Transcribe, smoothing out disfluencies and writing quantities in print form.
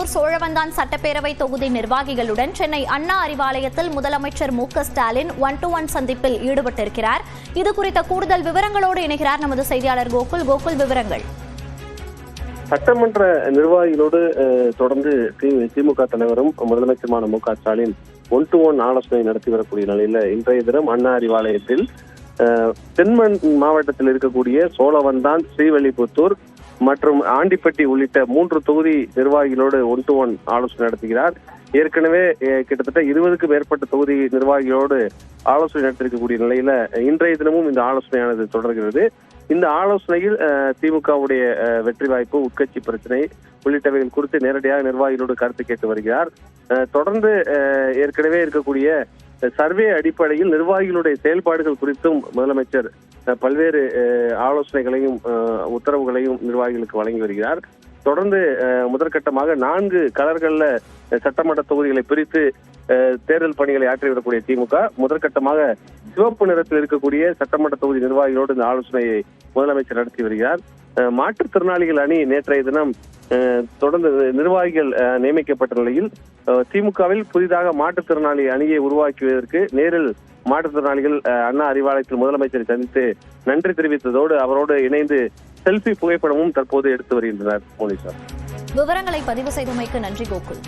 ஸ்ரீவில்லிபுத்தூர் சோழவந்தான் சட்டப்பேரவை தொகுதி நிர்வாகிகளுடன் சென்னை அண்ணா அறிவாலயத்தில் முதலமைச்சர் மு.க.ஸ்டாலின் 1-to-1 சந்திப்பில் ஈடுபட்டிருக்கிறார். இது குறித்த கூடுதல் விவரங்களோடு இணைகிறார் நமது செய்தியாளர் கோகுல். விவரங்கள். சட்டமன்ற நிர்வாகிகளோடு தொடர்ந்து திமுக தலைவரும் முதலமைச்சருமான மு.க.ஸ்டாலின் 1-to-1 ஆலோசனை நடத்தி வரக்கூடிய நிலையில இன்றைய தினம் அண்ணா அறிவாலயத்தில் தென்மன் மாவட்டத்தில் இருக்கக்கூடிய சோழவந்தான், ஸ்ரீவில்லிபுத்தூர் மற்றும் ஆண்டிப்பட்டி உள்ளிட்ட 3 தொகுதி நிர்வாகிகளோடு 1-to-1 ஆலோசனை நடத்துகிறார். ஏற்கனவே கிட்டத்தட்ட 20க்கும் மேற்பட்ட தொகுதி நிர்வாகிகளோடு ஆலோசனை நடத்திருக்கக்கூடிய நிலையில இன்றைய தினமும் இந்த ஆலோசனையானது தொடர்கிறது. இந்த ஆலோசனையில் திமுகவுடைய வெற்றி வாய்ப்பு, உட்கட்சி பிரச்சனை உள்ளிட்டவைகள் குறித்து நேரடியாக நிர்வாகிகளோடு கருத்து கேட்டு வருகிறார். தொடர்ந்து ஏற்கனவே இருக்கக்கூடிய சர்வே அடிப்படையில் நிர்வாகிகளுடைய செயல்பாடுகள் குறித்தும் முதலமைச்சர் பல்வேறு ஆலோசனைகளையும் உத்தரவுகளையும் நிர்வாகிகளுக்கு வழங்கி வருகிறார். தொடர்ந்து முதற்கட்டமாக 4 கலர்கள்ல சட்டமன்ற தொகுதிகளை பிரித்து தேர்தல் பணிகளை ஆற்றிவிடக்கூடிய திமுக முதற்கட்டமாக சிவப்பு நிறத்தில் இருக்கக்கூடிய சட்டமன்ற தொகுதி நிர்வாகிகளோடு இந்த ஆலோசனையை முதலமைச்சர் நடத்தி வருகிறார். மாற்றுத்திறனாளிகள் அணி நேற்றைய தினம் தொடர்ந்து நிர்வாகிகள் நியமிக்கப்பட்ட நிலையில் திமுகவில் புதிதாக மாற்றுத்திறனாளி அணியை உருவாக்குவதற்கு நேரில் மாற்றுத்திறனாளிகள் அண்ணா அறிவாலயத்தில் முதலமைச்சரை சந்தித்து நன்றி தெரிவித்ததோடு அவரோடு இணைந்து செல்ஃபி புகைப்படமும் தற்போது எடுத்து வருகின்றனர். விவரங்களை பதிவு செய்தமைக்கு நன்றி கோகுல்.